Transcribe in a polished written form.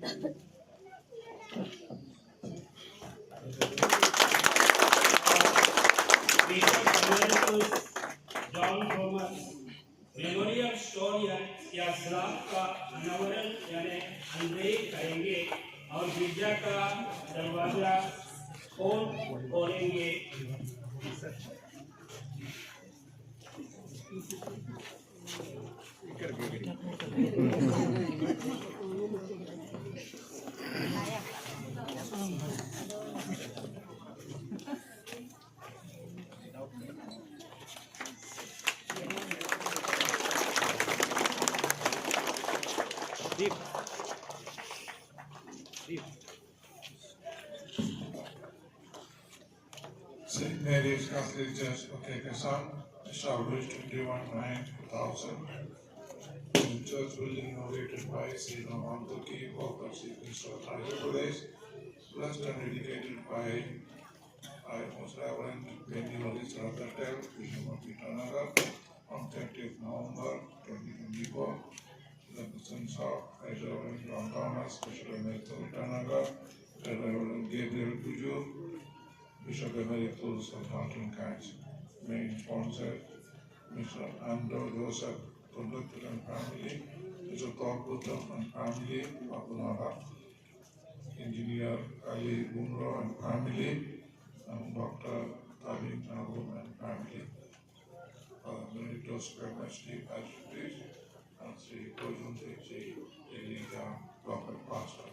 Bishop Emeritus John Thomas memorial stone या slab का अनावरण यानी अनब्रेक करेंगे और गिरजा का दरवाजा खोलेंगे। St. Mary's Catholic Church of Kekasan, established 21/9/2000. The church building inaugurated by Sri Ramantuki of Sri Krishna Andhra Pradesh, blessed and dedicated by Most Reverend Benny Valis Ratatel, Bishop of Itanagar, on 30th November 2024. The presence of Reverend John Thomas, Bishop Emeritus Itanagar, Reverend Gabriel Puju, Bishop Emeritus of Mountain Catch, main sponsor, Mr. Ando Joseph Conductor and family, Mr. Thorputam and family, Papunara, Engineer Ali Bumro and family, and Dr. Tabin Nagum and family. Emeritus Chemistry Archbishop and Sri Kojun Sri Elija Prophet Pastor.